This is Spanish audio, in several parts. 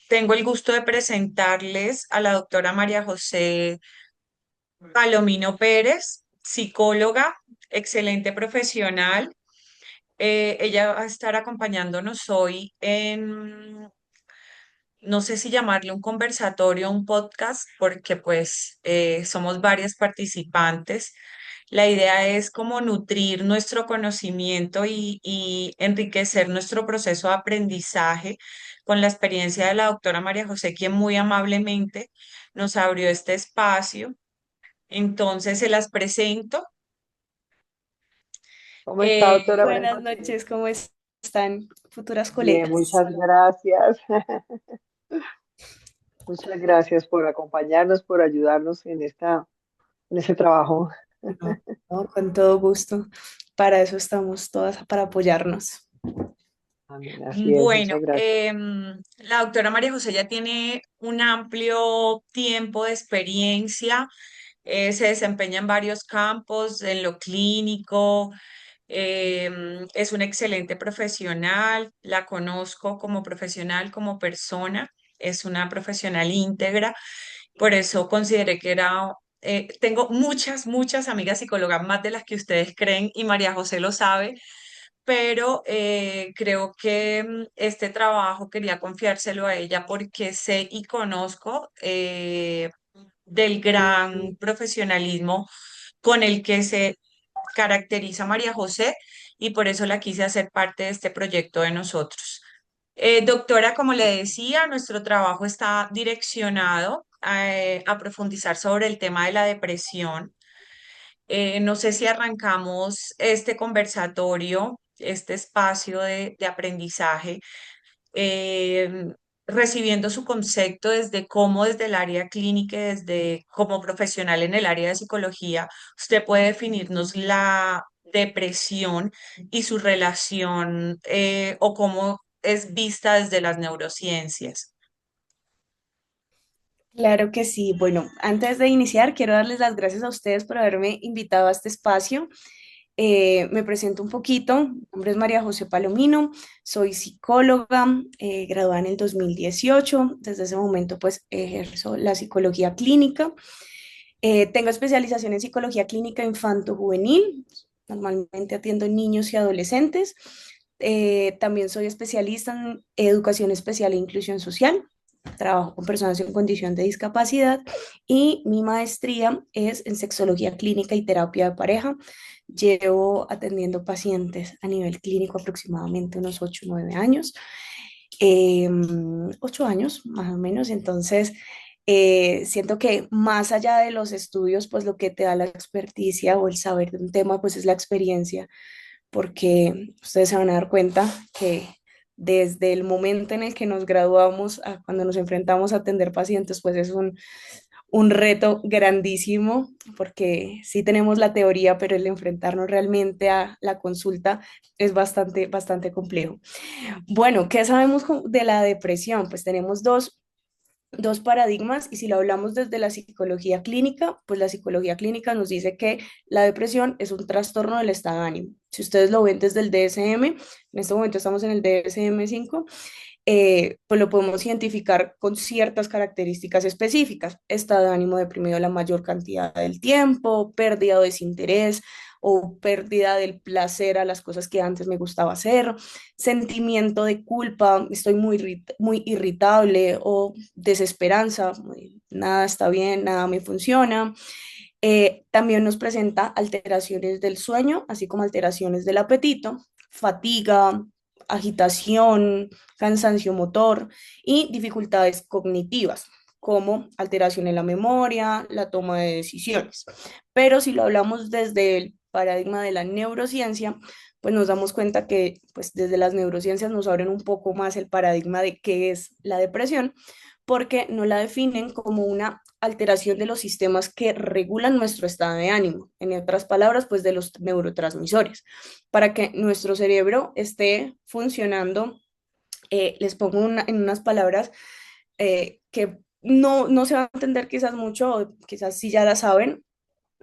Tengo el gusto de presentarles a la doctora María José Palomino Pérez, psicóloga, excelente profesional. Ella va a estar acompañándonos hoy en, no sé si llamarle un conversatorio o un podcast, porque pues somos varias participantes. La idea es como nutrir nuestro conocimiento y enriquecer nuestro proceso de aprendizaje con la experiencia de la doctora María José, quien muy amablemente nos abrió este espacio. Entonces, se las presento. ¿Cómo está, Eh, doctora? Buenas Buenas noches. noches, ¿cómo están futuras Bien, colegas? muchas gracias. Muchas gracias por acompañarnos, por ayudarnos en este trabajo. No, no, con todo gusto. Para eso estamos todas, para apoyarnos. Amén, así es, bueno, muchas gracias. la doctora María José ya tiene un amplio tiempo de experiencia, se desempeña en varios campos, en lo clínico. Es una excelente profesional, la conozco como profesional, como persona, es una profesional íntegra, por eso consideré que era, tengo muchas amigas psicólogas, más de las que ustedes creen, y María José lo sabe, pero creo que este trabajo quería confiárselo a ella porque sé y conozco del gran profesionalismo con el que se caracteriza María José y por eso la quise hacer parte de este proyecto de nosotros. Doctora, como le decía, nuestro trabajo está direccionado a profundizar sobre el tema de la depresión. No sé si arrancamos este conversatorio, este espacio de aprendizaje, eh, recibiendo su concepto desde cómo desde el área clínica, y desde como profesional en el área de psicología, usted puede definirnos la depresión y su relación o cómo es vista desde las neurociencias. Claro que sí. Bueno, antes de iniciar, quiero darles las gracias a ustedes por haberme invitado a este espacio. Me presento un poquito. Mi nombre es María José Palomino, soy psicóloga, graduada en el 2018. Desde ese momento, pues, ejerzo la psicología clínica. Tengo especialización en psicología clínica infanto-juvenil. Normalmente atiendo niños y adolescentes. También soy especialista en educación especial e inclusión social. Trabajo con personas en condición de discapacidad y mi maestría es en sexología clínica y terapia de pareja. Llevo atendiendo pacientes a nivel clínico aproximadamente unos 8 o 9 años, 8 años más o menos. Entonces, siento que más allá de los estudios, pues lo que te da la experticia o el saber de un tema, pues es la experiencia, porque ustedes se van a dar cuenta que desde el momento en el que nos graduamos a cuando nos enfrentamos a atender pacientes, pues es un reto grandísimo, porque sí tenemos la teoría, pero el enfrentarnos realmente a la consulta es bastante complejo. Bueno, ¿qué sabemos de la depresión? Pues tenemos dos paradigmas, y si lo hablamos desde la psicología clínica, pues la psicología clínica nos dice que la depresión es un trastorno del estado de ánimo. Si ustedes lo ven desde el DSM, en este momento estamos en el DSM-5, pues lo podemos identificar con ciertas características específicas: estado de ánimo deprimido la mayor cantidad del tiempo, pérdida o desinterés o pérdida del placer a las cosas que antes me gustaba hacer, sentimiento de culpa, estoy muy irritable, o desesperanza, nada está bien, nada me funciona. También nos presenta alteraciones del sueño, así como alteraciones del apetito, fatiga, agitación, cansancio motor y dificultades cognitivas, como alteración en la memoria, la toma de decisiones. Pero si lo hablamos desde el paradigma de la neurociencia, pues nos damos cuenta que pues desde las neurociencias nos abren un poco más el paradigma de qué es la depresión, porque no la definen como una alteración de los sistemas que regulan nuestro estado de ánimo, en otras palabras, pues de los neurotransmisores, para que nuestro cerebro esté funcionando. Les pongo en unas palabras que no se va a entender quizás mucho, o quizás sí ya la saben.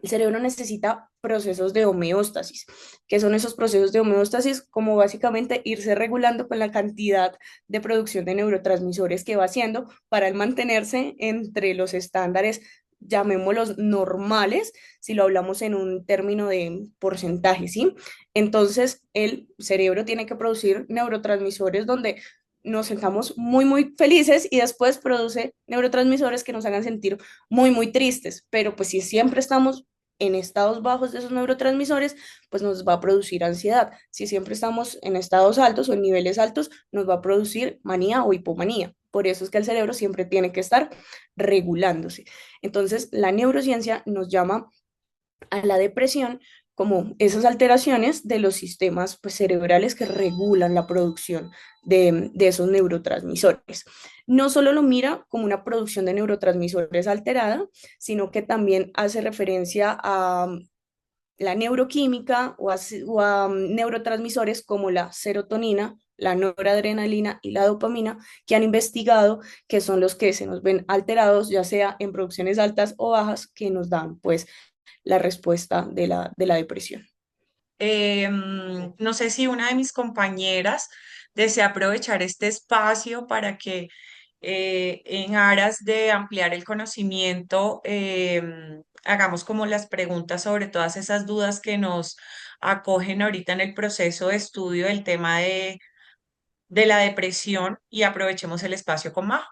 El cerebro necesita procesos de homeostasis. ¿Qué son esos procesos de homeostasis? Como básicamente irse regulando con la cantidad de producción de neurotransmisores que va haciendo para el mantenerse entre los estándares, llamémoslos normales, si lo hablamos en un término de porcentaje, ¿sí? Entonces, el cerebro tiene que producir neurotransmisores donde nos sentamos muy, muy felices y después produce neurotransmisores que nos hagan sentir muy, muy tristes. Pero pues si siempre estamos en estados bajos de esos neurotransmisores, pues nos va a producir ansiedad. Si siempre estamos en estados altos o en niveles altos, nos va a producir manía o hipomanía. Por eso es que el cerebro siempre tiene que estar regulándose. Entonces, la neurociencia nos llama a la depresión como esas alteraciones de los sistemas pues, cerebrales que regulan la producción de esos neurotransmisores. No solo lo mira como una producción de neurotransmisores alterada, sino que también hace referencia a la neuroquímica o a neurotransmisores como la serotonina, la noradrenalina y la dopamina, que han investigado que son los que se nos ven alterados, ya sea en producciones altas o bajas, que nos dan pues la respuesta de la depresión. No sé si una de mis compañeras desea aprovechar este espacio para que en aras de ampliar el conocimiento, hagamos como las preguntas sobre todas esas dudas que nos acogen ahorita en el proceso de estudio del tema de la depresión y aprovechemos el espacio con Majo.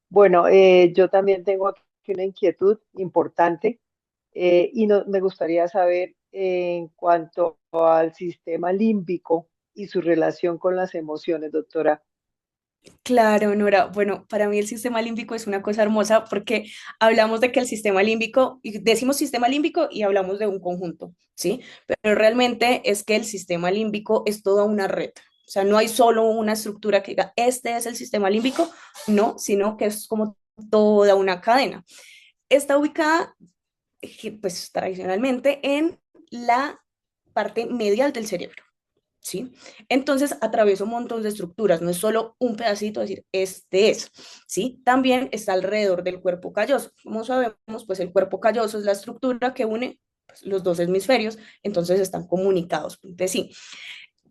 Bueno, yo también tengo aquí una inquietud importante y me gustaría saber en cuanto al sistema límbico y su relación con las emociones, doctora. Claro, Nora. Bueno, para mí el sistema límbico es una cosa hermosa porque hablamos de que el sistema límbico, y decimos sistema límbico y hablamos de un conjunto, ¿sí? Pero realmente es que el sistema límbico es toda una red. O sea, no hay solo una estructura que diga, este es el sistema límbico, no, sino que es como toda una cadena. Está ubicada, pues tradicionalmente, en la parte medial del cerebro. ¿Sí? Entonces atraviesa un montón de estructuras, no es solo un pedacito, decir, este es, ¿sí? También está alrededor del cuerpo calloso. Como sabemos, pues el cuerpo calloso es la estructura que une pues, los dos hemisferios, entonces están comunicados entre sí.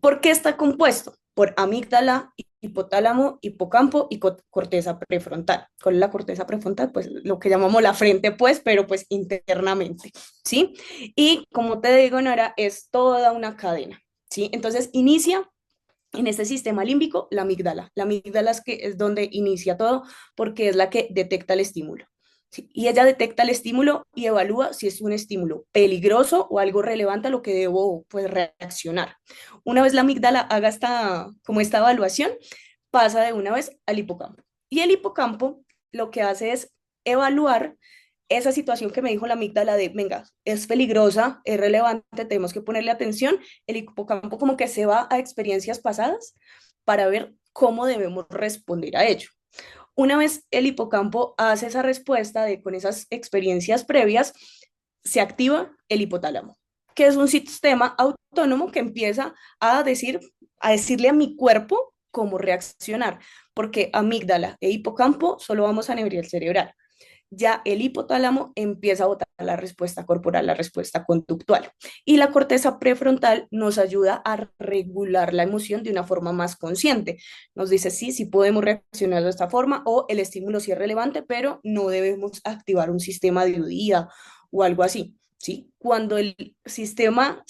¿Por qué está compuesto? Por amígdala, hipotálamo, hipocampo y corteza prefrontal. ¿Cuál es la corteza prefrontal? Pues lo que llamamos la frente, pues, pero pues internamente, ¿sí? Y como te digo, Nora, es toda una cadena, ¿sí? Entonces inicia en este sistema límbico la amígdala. La amígdala es donde inicia todo porque es la que detecta el estímulo. ¿Sí? Y ella detecta el estímulo y evalúa si es un estímulo peligroso o algo relevante a lo que debo pues, reaccionar. Una vez la amígdala haga como esta evaluación, pasa de una vez al hipocampo. Y el hipocampo lo que hace es evaluar esa situación que me dijo la amígdala de, venga, es peligrosa, es relevante, tenemos que ponerle atención. El hipocampo como que se va a experiencias pasadas para ver cómo debemos responder a ello. Una vez el hipocampo hace esa respuesta con esas experiencias previas, se activa el hipotálamo, que es un sistema autónomo que empieza a decirle a mi cuerpo cómo reaccionar, porque amígdala e hipocampo solo vamos a nivel cerebral. Ya el hipotálamo empieza a botar la respuesta corporal, la respuesta conductual. Y la corteza prefrontal nos ayuda a regular la emoción de una forma más consciente. Nos dice, sí, sí podemos reaccionar de esta forma o el estímulo sí es relevante, pero no debemos activar un sistema de huida o algo así. ¿Sí? Cuando el sistema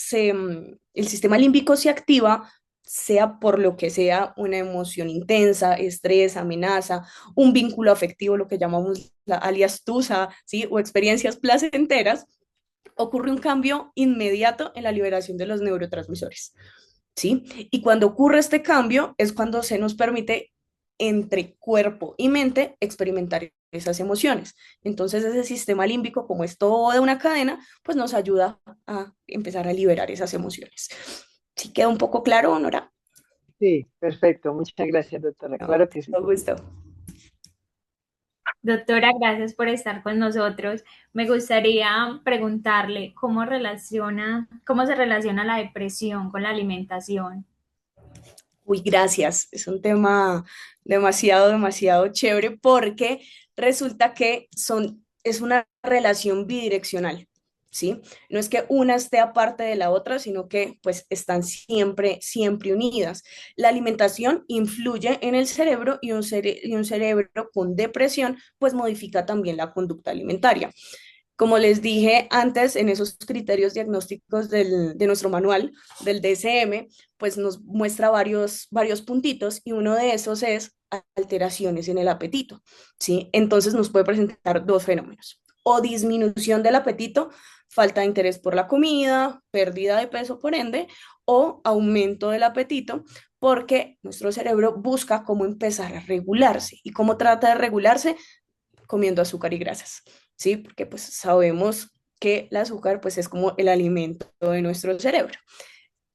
límbico se activa, sea por lo que sea, una emoción intensa, estrés, amenaza, un vínculo afectivo, lo que llamamos la alias tusa, ¿sí? O experiencias placenteras, ocurre un cambio inmediato en la liberación de los neurotransmisores, ¿sí? Y cuando ocurre este cambio es cuando se nos permite entre cuerpo y mente experimentar esas emociones. Entonces ese sistema límbico, como es toda una cadena, pues nos ayuda a empezar a liberar esas emociones. ¿Sí queda un poco claro, Nora? Sí, perfecto. Muchas gracias, doctora. No, Claro que sí. todo gusto. Doctora, gracias por estar con nosotros. Me gustaría preguntarle cómo se relaciona la depresión con la alimentación. Uy, gracias. Es un tema demasiado, demasiado chévere porque resulta que es una relación bidireccional, ¿sí? No es que una esté aparte de la otra, sino que pues están siempre, siempre unidas. La alimentación influye en el cerebro y un cerebro con depresión pues modifica también la conducta alimentaria. Como les dije antes, en esos criterios diagnósticos de nuestro manual del DSM, pues nos muestra varios puntitos y uno de esos es alteraciones en el apetito, ¿sí? Entonces nos puede presentar dos fenómenos, o disminución del apetito, falta de interés por la comida, pérdida de peso por ende, o aumento del apetito, porque nuestro cerebro busca cómo empezar a regularse. ¿Y cómo trata de regularse? Comiendo azúcar y grasas, ¿sí? Porque pues sabemos que el azúcar pues es como el alimento de nuestro cerebro.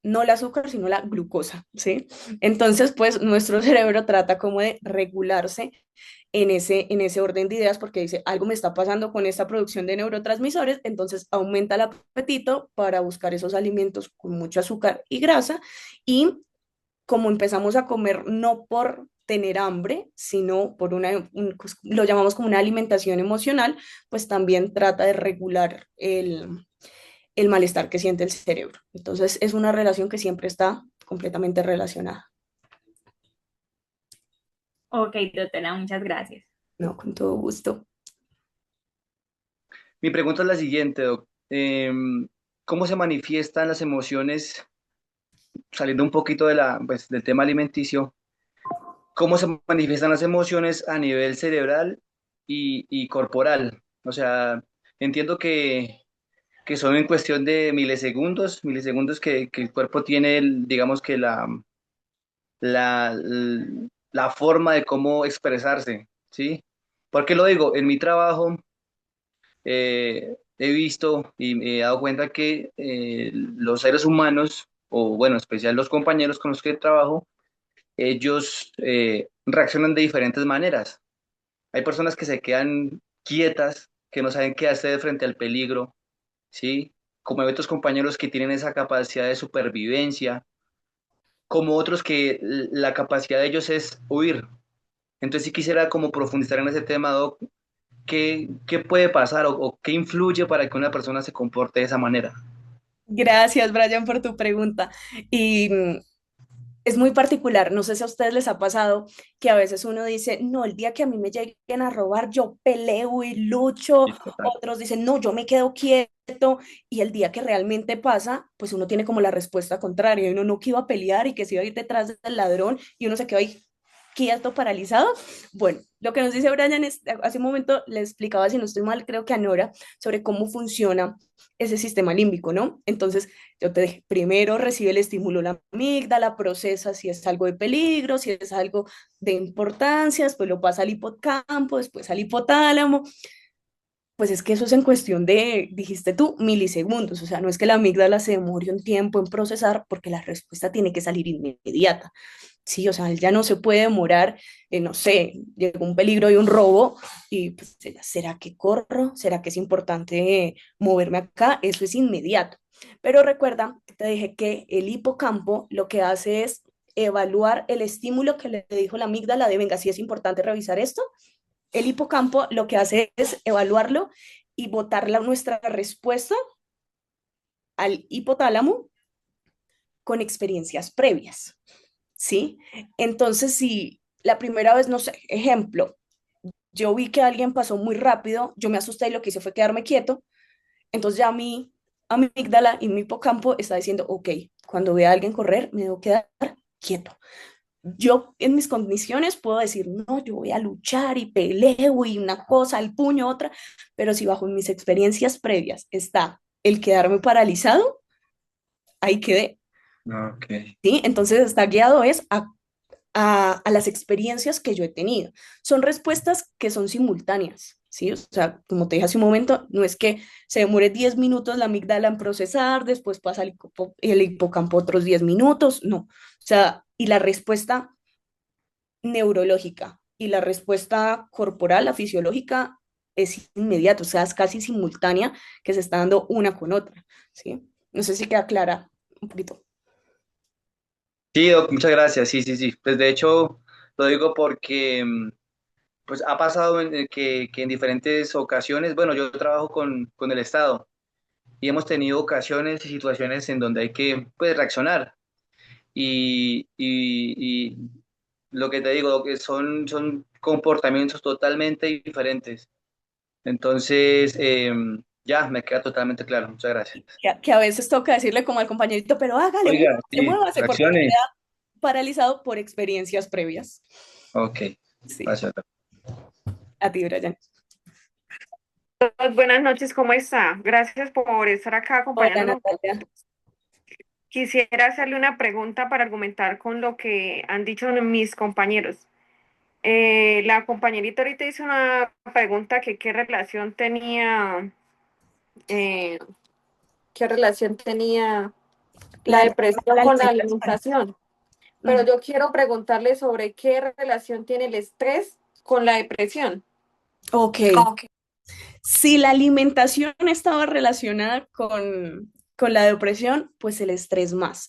No el azúcar, sino la glucosa, ¿sí? Entonces, pues nuestro cerebro trata como de regularse en ese orden de ideas porque dice, algo me está pasando con esta producción de neurotransmisores, entonces aumenta el apetito para buscar esos alimentos con mucho azúcar y grasa y como empezamos a comer no por tener hambre, sino por pues, lo llamamos como una alimentación emocional, pues también trata de regular el malestar que siente el cerebro. Entonces es una relación que siempre está completamente relacionada. Ok, doctora, muchas gracias. No, con todo gusto. Mi pregunta es la siguiente, Doc. ¿Cómo se manifiestan las emociones, saliendo un poquito pues, del tema alimenticio, cómo se manifiestan las emociones a nivel cerebral y corporal? O sea, entiendo que son en cuestión de milisegundos que el cuerpo tiene, digamos que la, la forma de cómo expresarse, ¿sí? ¿Por qué lo digo? En mi trabajo he visto y me he dado cuenta que los seres humanos, o bueno, en especial los compañeros con los que trabajo, ellos reaccionan de diferentes maneras. Hay personas que se quedan quietas, que no saben qué hacer frente al peligro, ¿sí? Como hay otros compañeros que tienen esa capacidad de supervivencia, como otros que la capacidad de ellos es huir. Entonces sí quisiera como profundizar en ese tema, Doc. ¿Qué puede pasar o qué influye para que una persona se comporte de esa manera? Gracias, Brian, por tu pregunta. Y es muy particular. No sé si a ustedes les ha pasado que a veces uno dice, no, el día que a mí me lleguen a robar, yo peleo y lucho. Sí, total. Otros dicen, no, yo me quedo quieto. Y el día que realmente pasa, pues uno tiene como la respuesta contraria. Uno no que iba a pelear y que se iba a ir detrás del ladrón y uno se quedó ahí quieto, paralizado. Bueno, lo que nos dice Brian es, hace un momento le explicaba, si no estoy mal, creo que a Nora, sobre cómo funciona ese sistema límbico, ¿no? Entonces, yo te dije, primero recibe el estímulo la amígdala, procesa si es algo de peligro, si es algo de importancia, después lo pasa al hipocampo, después al hipotálamo. Pues es que eso es en cuestión de, dijiste tú, milisegundos, o sea, no es que la amígdala se demore un tiempo en procesar porque la respuesta tiene que salir inmediata. Sí, o sea, él ya no se puede demorar, no sé, llegó un peligro y un robo, y pues, ¿será que corro? ¿Será que es importante moverme acá? Eso es inmediato. Pero recuerda que te dije que el hipocampo lo que hace es evaluar el estímulo que le dijo la amígdala de, venga, si es importante revisar esto. El hipocampo lo que hace es evaluarlo y botar nuestra respuesta al hipotálamo con experiencias previas. ¿Sí? Entonces, si la primera vez, no sé, ejemplo, yo vi que alguien pasó muy rápido, yo me asusté y lo que hice fue quedarme quieto, entonces ya mi amígdala y mi hipocampo está diciendo, ok, cuando vea a alguien correr, me debo quedar quieto. Yo en mis condiciones puedo decir, no, yo voy a luchar y peleo y una cosa, el puño, otra, pero si bajo mis experiencias previas está el quedarme paralizado, ahí quedé, Ok. ¿sí? Entonces está guiado es a las experiencias que yo he tenido. Son respuestas que son simultáneas, ¿sí? O sea, como te dije hace un momento, no es que se demore 10 minutos la amígdala en procesar, después pasa el hipocampo otros 10 minutos, no. O sea, y la respuesta neurológica y la respuesta corporal, la fisiológica, es inmediata, o sea, es casi simultánea que se está dando una con otra, ¿sí? No sé si queda clara un poquito. Sí, Doc, muchas gracias. Sí, sí, sí. Pues de hecho, lo digo porque pues ha pasado que en diferentes ocasiones, bueno, yo trabajo con el Estado y hemos tenido ocasiones y situaciones en donde hay que, pues, reaccionar. Y lo que te digo, que son comportamientos totalmente diferentes. Entonces, ya me queda totalmente claro. Muchas gracias. Que a veces toca decirle como al compañerito, pero hágale, Oiga, muévase, sí, muévase, porque reaccione. queda paralizado por experiencias previas. Ok, Sí, gracias. a ti, Brian. Buenas noches, ¿cómo está? Gracias por estar acá Hola, acompañándonos. Natalia. Quisiera hacerle una pregunta para argumentar con lo que han dicho mis compañeros. La compañerita ahorita hizo una pregunta que eh, qué relación tenía la La, depresión la con la alimentación. alimentación. Pero Ujú. yo quiero preguntarle sobre qué relación tiene el estrés con la depresión. Ok. Ok. Si la alimentación estaba relacionada con la depresión, pues el estrés más.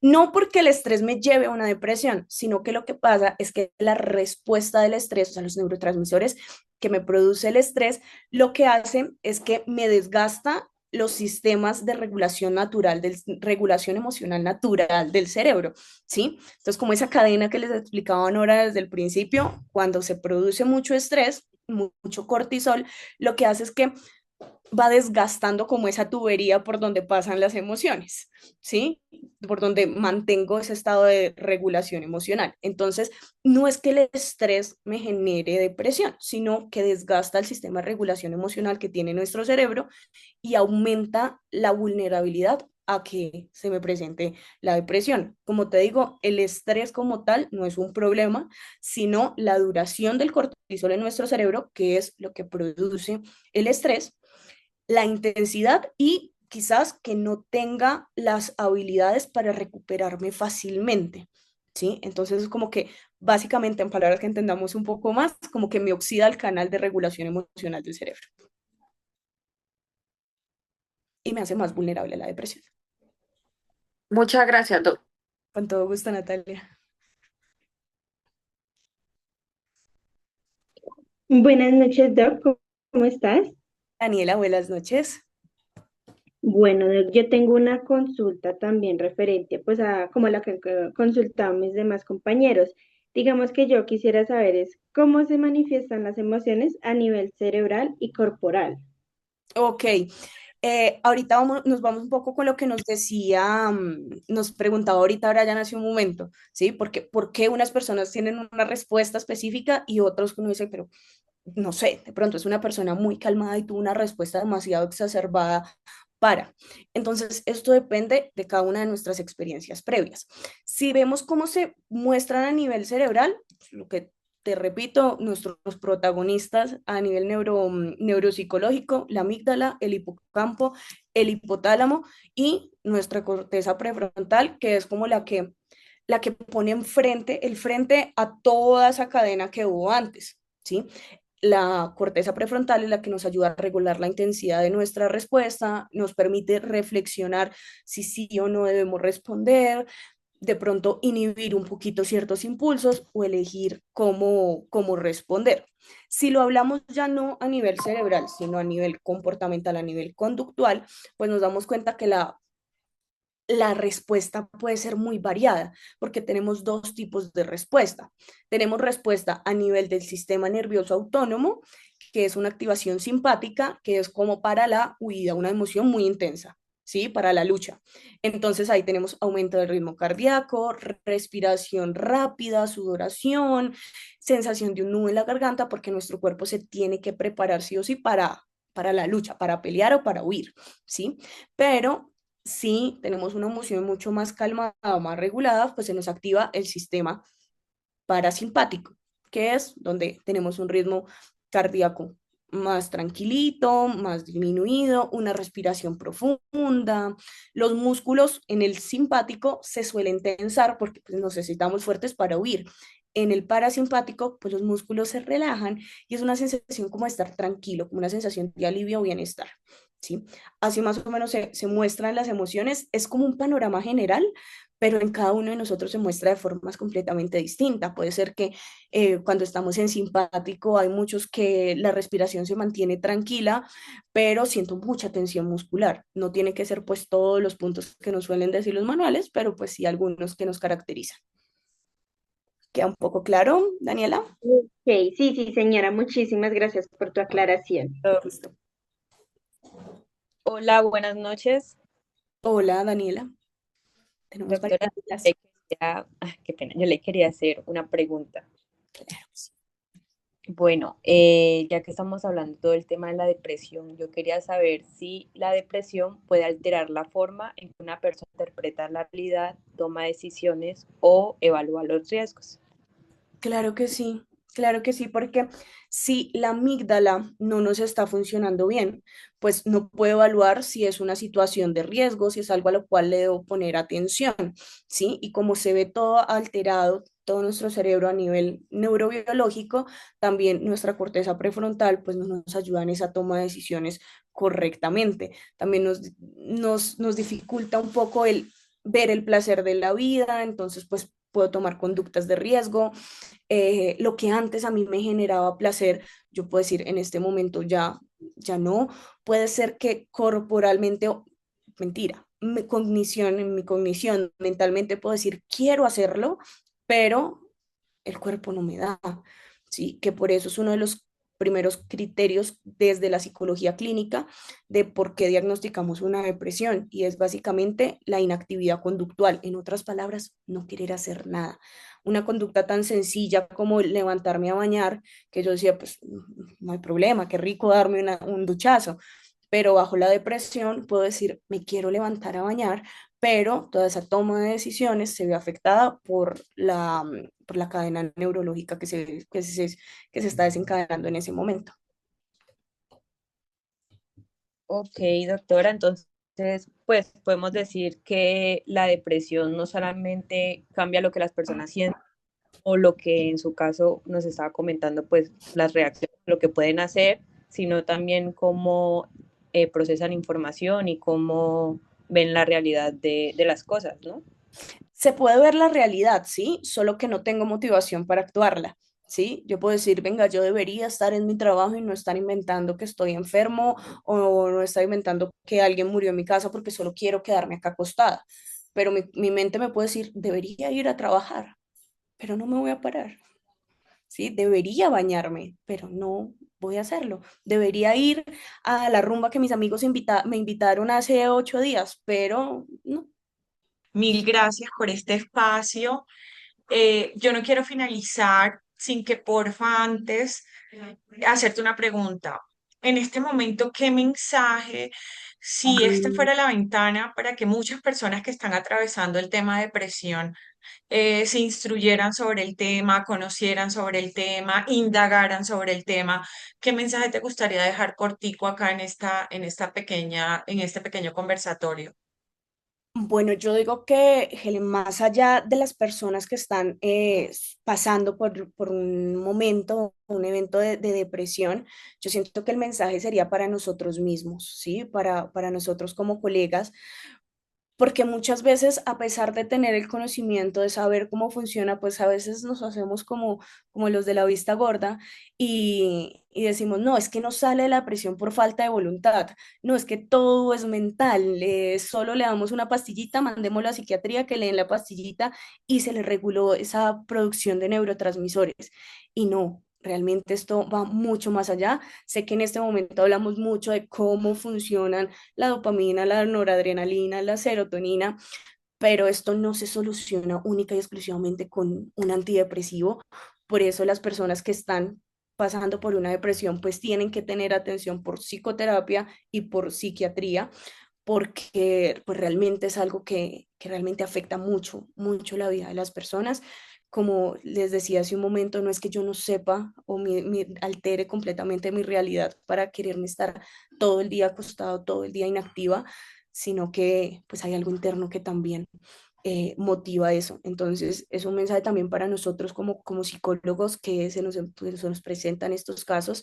No porque el estrés me lleve a una depresión, sino que lo que pasa es que la respuesta del estrés, o sea, los neurotransmisores que me produce el estrés, lo que hacen es que me desgasta los sistemas de regulación natural, de regulación emocional natural del cerebro, ¿sí? Entonces, como esa cadena que les explicaba ahora desde el principio, cuando se produce mucho estrés, mucho cortisol, lo que hace es que va desgastando como esa tubería por donde pasan las emociones, ¿sí? Por donde mantengo ese estado de regulación emocional. Entonces, no es que el estrés me genere depresión, sino que desgasta el sistema de regulación emocional que tiene nuestro cerebro y aumenta la vulnerabilidad a que se me presente la depresión. Como te digo, el estrés como tal no es un problema, sino la duración del cortisol en nuestro cerebro, que es lo que produce el estrés, la intensidad y quizás que no tenga las habilidades para recuperarme fácilmente, ¿sí? Entonces es como que básicamente en palabras que entendamos un poco más, como que me oxida el canal de regulación emocional del cerebro y me hace más vulnerable a la depresión. Muchas gracias, doctor. Con todo gusto, Natalia. Buenas noches, Doc. ¿Cómo estás? Daniela, buenas noches. Bueno, Doc, yo tengo una consulta también referente, pues, a como la que consultaban mis demás compañeros. Digamos que yo quisiera saber es cómo se manifiestan las emociones a nivel cerebral y corporal. Ok, ahorita nos vamos un poco con lo que nos decía, nos preguntaba ahorita Brian hace un momento, ¿sí? Porque, ¿por qué unas personas tienen una respuesta específica y otros que uno dice, pero no sé, de pronto es una persona muy calmada y tuvo una respuesta demasiado exacerbada para. Entonces, esto depende de cada una de nuestras experiencias previas. Si vemos cómo se muestran a nivel cerebral, pues, lo que te repito, nuestros protagonistas a nivel neuropsicológico, la amígdala, el hipocampo, el hipotálamo y nuestra corteza prefrontal, que es como la que pone enfrente, el frente a toda esa cadena que hubo antes, ¿sí? La corteza prefrontal es la que nos ayuda a regular la intensidad de nuestra respuesta, nos permite reflexionar si sí o no debemos responder, de pronto inhibir un poquito ciertos impulsos o elegir cómo responder. Si lo hablamos ya no a nivel cerebral, sino a nivel comportamental, a nivel conductual, pues nos damos cuenta que la respuesta puede ser muy variada, porque tenemos dos tipos de respuesta. Tenemos respuesta a nivel del sistema nervioso autónomo, que es una activación simpática, que es como para la huida, una emoción muy intensa, ¿sí? Para la lucha. Entonces ahí tenemos aumento del ritmo cardíaco, respiración rápida, sudoración, sensación de un nudo en la garganta, porque nuestro cuerpo se tiene que preparar sí o sí para la lucha, para pelear o para huir, ¿sí? Pero si tenemos una emoción mucho más calmada, más regulada, pues se nos activa el sistema parasimpático, que es donde tenemos un ritmo cardíaco más tranquilito, más disminuido, una respiración profunda. Los músculos en el simpático se suelen tensar porque pues, necesitamos fuertes para huir. En el parasimpático, pues los músculos se relajan y es una sensación como de estar tranquilo, como una sensación de alivio o bienestar. ¿sí? Así más o menos se muestran las emociones, es como un panorama general, pero en cada uno de nosotros se muestra de formas completamente distintas. Puede ser que cuando estamos en simpático hay muchos que la respiración se mantiene tranquila, pero siento mucha tensión muscular. No tiene que ser pues todos los puntos que nos suelen decir los manuales, pero pues sí algunos que nos caracterizan. ¿Queda un poco claro, Daniela? Ok, sí, sí, señora, muchísimas gracias por tu aclaración. Todo listo. Hola, buenas noches, Hola, Daniela. Tenemos varias doctora. dudas. Qué pena, yo le quería hacer una pregunta. Bueno, ya que estamos hablando todo el tema de la depresión, yo quería saber si la depresión puede alterar la forma en que una persona interpreta la realidad, toma decisiones o evalúa los riesgos. Claro que sí, porque si la amígdala no nos está funcionando bien, pues no puedo evaluar si es una situación de riesgo, si es algo a lo cual le debo poner atención, ¿sí? Y como se ve todo alterado, todo nuestro cerebro a nivel neurobiológico, también nuestra corteza prefrontal, pues no nos ayuda en esa toma de decisiones correctamente. También nos dificulta un poco el ver el placer de la vida, entonces pues puedo tomar conductas de riesgo. Lo que antes a mí me generaba placer, yo puedo decir en este momento ya no. Puede ser que corporalmente, mentira, en mi cognición mentalmente puedo decir quiero hacerlo, pero el cuerpo no me da, ¿sí? Que por eso es uno de los primeros criterios desde la psicología clínica de por qué diagnosticamos una depresión, y es básicamente la inactividad conductual. En otras palabras, no querer hacer nada. Una conducta tan sencilla como levantarme a bañar, que yo decía, pues no hay problema, qué rico darme un duchazo, pero bajo la depresión puedo decir, me quiero levantar a bañar, pero toda esa toma de decisiones se ve afectada por la cadena neurológica que se está desencadenando en ese momento. Ok, doctora, entonces, pues podemos decir que la depresión no solamente cambia lo que las personas sienten o lo que en su caso nos estaba comentando, pues las reacciones, lo que pueden hacer, sino también cómo procesan información y cómo ven la realidad de las cosas, ¿no? Se puede ver la realidad, ¿sí? Solo que no tengo motivación para actuarla, ¿sí? Yo puedo decir, venga, yo debería estar en mi trabajo y no estar inventando que estoy enfermo, o no estar inventando que alguien murió en mi casa porque solo quiero quedarme acá acostada. Pero mi mente me puede decir, debería ir a trabajar, pero no me voy a parar, ¿sí? Debería bañarme, pero no voy a hacerlo. Debería ir a la rumba que mis amigos me invitaron hace 8 días, pero no. Mil gracias por este espacio. Yo no quiero finalizar sin que porfa antes hacerte una pregunta. En este momento, ¿qué mensaje, si esta fuera la ventana para que muchas personas que están atravesando el tema de depresión se instruyeran sobre el tema, conocieran sobre el tema, indagaran sobre el tema, qué mensaje te gustaría dejar cortico acá en esta pequeña, en este pequeño conversatorio? Bueno, yo digo que, Helen, más allá de las personas que están pasando por un momento, un evento de depresión, yo siento que el mensaje sería para nosotros mismos, ¿sí? Para nosotros como colegas, porque muchas veces, a pesar de tener el conocimiento, de saber cómo funciona, pues a veces nos hacemos como los de la vista gorda, y decimos, no, es que no sale de la presión por falta de voluntad, no, es que todo es mental, solo le damos una pastillita, mandémoslo a psiquiatría que le den la pastillita y se le reguló esa producción de neurotransmisores. Y no. Realmente esto va mucho más allá. Sé que en este momento hablamos mucho de cómo funcionan la dopamina, la noradrenalina, la serotonina, pero esto no se soluciona única y exclusivamente con un antidepresivo. Por eso las personas que están pasando por una depresión pues tienen que tener atención por psicoterapia y por psiquiatría, porque pues realmente es algo que realmente afecta mucho, mucho la vida de las personas. Como les decía hace un momento, no es que yo no sepa o me altere completamente mi realidad para quererme estar todo el día acostado, todo el día inactiva, sino que pues hay algo interno que también motiva eso. Entonces es un mensaje también para nosotros como psicólogos que se nos presentan estos casos,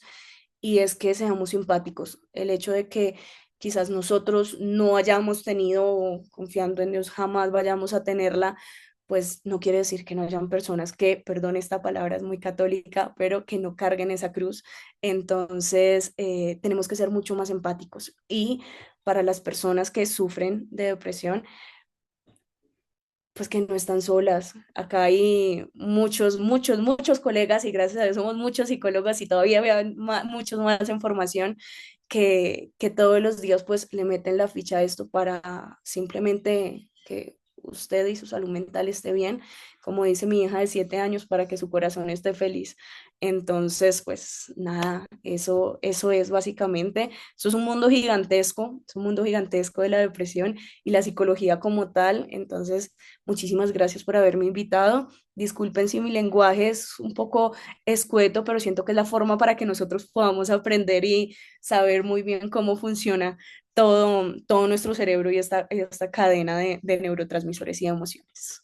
y es que seamos simpáticos. El hecho de que quizás nosotros no hayamos tenido, o confiando en Dios, jamás vayamos a tenerla, pues no quiere decir que no hayan personas que, perdón, esta palabra es muy católica, pero que no carguen esa cruz. Entonces, tenemos que ser mucho más empáticos. Y para las personas que sufren de depresión, pues que no están solas. Acá hay muchos colegas y gracias a Dios somos muchos psicólogos y todavía había muchos más en formación que todos los días pues le meten la ficha a esto para simplemente que usted y su salud mental esté bien, como dice mi hija de 7 años, para que su corazón esté feliz. Entonces, pues nada, eso es básicamente, eso es un mundo gigantesco, es un mundo gigantesco de la depresión y la psicología como tal. Entonces, muchísimas gracias por haberme invitado. Disculpen si mi lenguaje es un poco escueto, pero siento que es la forma para que nosotros podamos aprender y saber muy bien cómo funciona todo nuestro cerebro y esta cadena de neurotransmisores y emociones.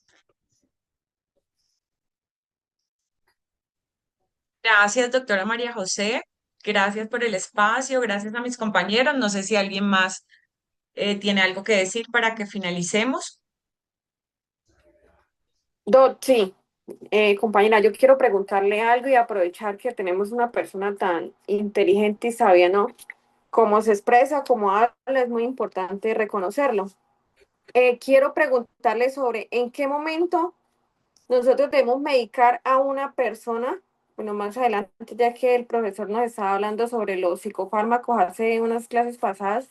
Gracias, doctora María José. Gracias por el espacio, gracias a mis compañeros. No sé si alguien más tiene algo que decir para que finalicemos. Sí, compañera, yo quiero preguntarle algo y aprovechar que tenemos una persona tan inteligente y sabia, ¿no? Cómo se expresa, cómo habla, es muy importante reconocerlo. Quiero preguntarle sobre en qué momento nosotros debemos medicar a una persona. Bueno, más adelante, ya que el profesor nos estaba hablando sobre los psicofármacos hace unas clases pasadas,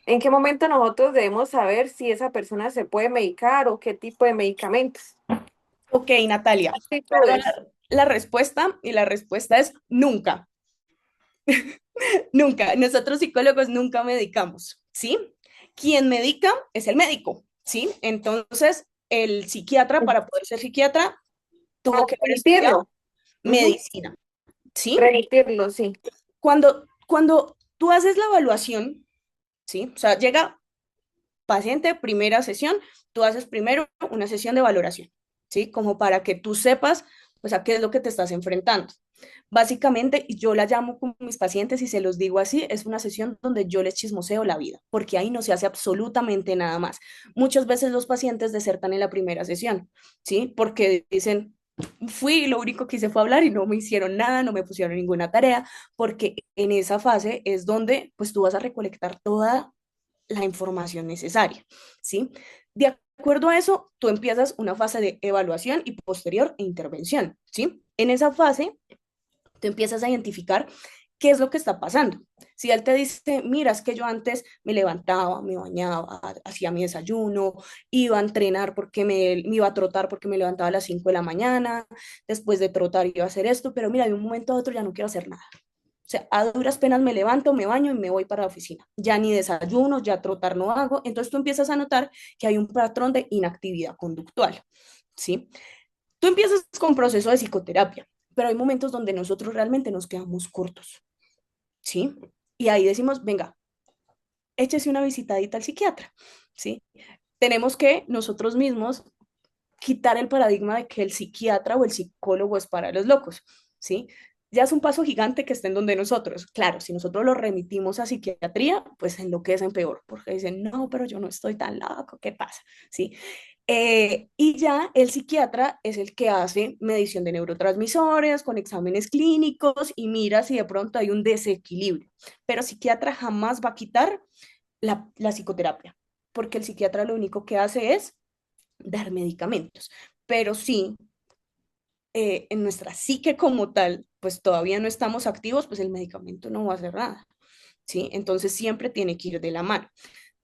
¿en qué momento nosotros debemos saber si esa persona se puede medicar o qué tipo de medicamentos? Ok, Natalia, perdón Actitudes. la respuesta y la respuesta es nunca. Nunca, nosotros psicólogos nunca medicamos, ¿sí? Quien medica es el médico, ¿sí? Entonces, el psiquiatra, para poder ser psiquiatra, tuvo que haber estudiado Remitirlo. Ujú. medicina, ¿sí? Remitirlo, sí. Cuando tú haces la evaluación, ¿sí? O sea, llega paciente, primera sesión, tú haces primero una sesión de valoración, ¿sí? Como para que tú sepas, pues, a qué es lo que te estás enfrentando. Básicamente, yo la llamo con mis pacientes y se los digo así, es una sesión donde yo les chismoseo la vida, porque ahí no se hace absolutamente nada más. Muchas veces los pacientes desertan en la primera sesión, ¿sí? Porque dicen, fui, lo único que hice fue hablar y no me hicieron nada, no me pusieron ninguna tarea, porque en esa fase es donde pues tú vas a recolectar toda la información necesaria, ¿sí? De acuerdo a eso, tú empiezas una fase de evaluación y posterior intervención, ¿sí? En esa fase, tú empiezas a identificar qué es lo que está pasando. Si él te dice, mira, es que yo antes me levantaba, me bañaba, hacía mi desayuno, iba a entrenar porque me iba a trotar porque me levantaba a las 5 de la mañana, después de trotar iba a hacer esto, pero mira, de un momento a otro ya no quiero hacer nada. O sea, a duras penas me levanto, me baño y me voy para la oficina. Ya ni desayuno, ya trotar no hago. Entonces tú empiezas a notar que hay un patrón de inactividad conductual, ¿sí? Tú empiezas con proceso de psicoterapia, pero hay momentos donde nosotros realmente nos quedamos cortos, ¿sí? Y ahí decimos, venga, échese una visitadita al psiquiatra, ¿sí? Tenemos que nosotros mismos quitar el paradigma de que el psiquiatra o el psicólogo es para los locos, ¿sí? Ya es un paso gigante que estén donde nosotros. Claro, si nosotros lo remitimos a psiquiatría, pues enloquecen peor, porque dicen, no, pero yo no estoy tan loco, ¿qué pasa? ¿Sí? Y ya el psiquiatra es el que hace medición de neurotransmisores con exámenes clínicos y mira si de pronto hay un desequilibrio. Pero el psiquiatra jamás va a quitar la psicoterapia, porque el psiquiatra lo único que hace es dar medicamentos. Pero sí, en nuestra psique como tal, pues todavía no estamos activos, pues el medicamento no va a hacer nada, ¿sí? Entonces siempre tiene que ir de la mano.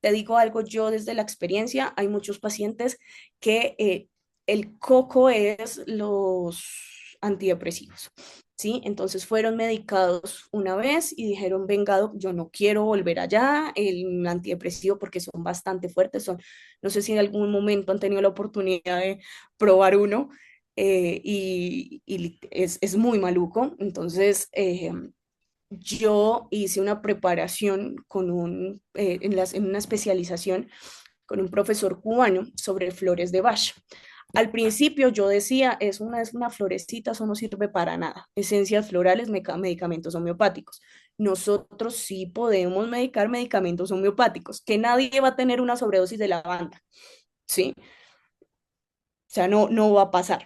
Te digo algo, yo desde la experiencia, hay muchos pacientes que el coco es los antidepresivos, ¿sí? Entonces fueron medicados una vez y dijeron, venga, yo no quiero volver allá, el antidepresivo porque son bastante fuertes, no sé si en algún momento han tenido la oportunidad de probar uno, y es muy maluco, entonces yo hice una preparación en una especialización con un profesor cubano sobre flores de Bach. Al principio yo decía, es una florecita, eso no sirve para nada. Esencias florales, medicamentos homeopáticos. Nosotros sí podemos medicar medicamentos homeopáticos, que nadie va a tener una sobredosis de lavanda, ¿sí? O sea, no va a pasar.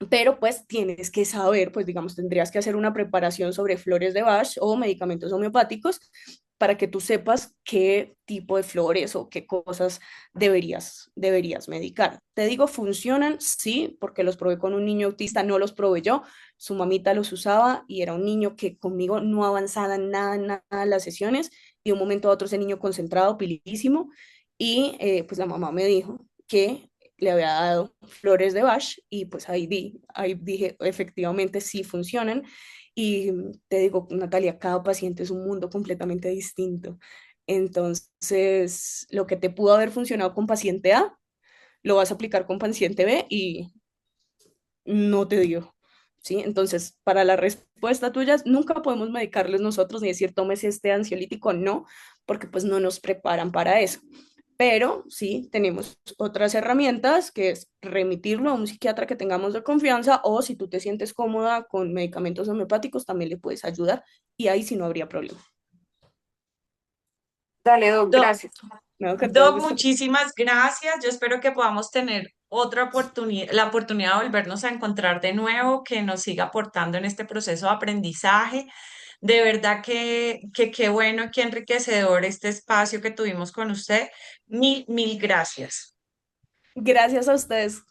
Pero pues tienes que saber, pues digamos, tendrías que hacer una preparación sobre flores de Bach o medicamentos homeopáticos para que tú sepas qué tipo de flores o qué cosas deberías medicar. Te digo, funcionan, sí, porque los probé con un niño autista, no los probé yo, su mamita los usaba y era un niño que conmigo no avanzaba en nada en las sesiones y de un momento a otro ese niño concentrado, pilísimo, y pues la mamá me dijo que le había dado flores de Bach y pues ahí dije, efectivamente sí funcionan. Y te digo, Natalia, cada paciente es un mundo completamente distinto. Entonces, lo que te pudo haber funcionado con paciente A, lo vas a aplicar con paciente B y no te dio. ¿Sí? Entonces, para la respuesta tuya, nunca podemos medicarles nosotros ni decir tómese este ansiolítico, no, porque pues no nos preparan para eso. Pero sí, tenemos otras herramientas, que es remitirlo a un psiquiatra que tengamos de confianza, o si tú te sientes cómoda con medicamentos homeopáticos, también le puedes ayudar y ahí sí no habría problema. Dale, Doc, Doc, gracias. No, que todo Doc, gusto. muchísimas gracias. Yo espero que podamos tener otra oportunidad, la oportunidad de volvernos a encontrar de nuevo, que nos siga aportando en este proceso de aprendizaje. De verdad que qué bueno, qué enriquecedor este espacio que tuvimos con usted. Mil gracias. Gracias a ustedes.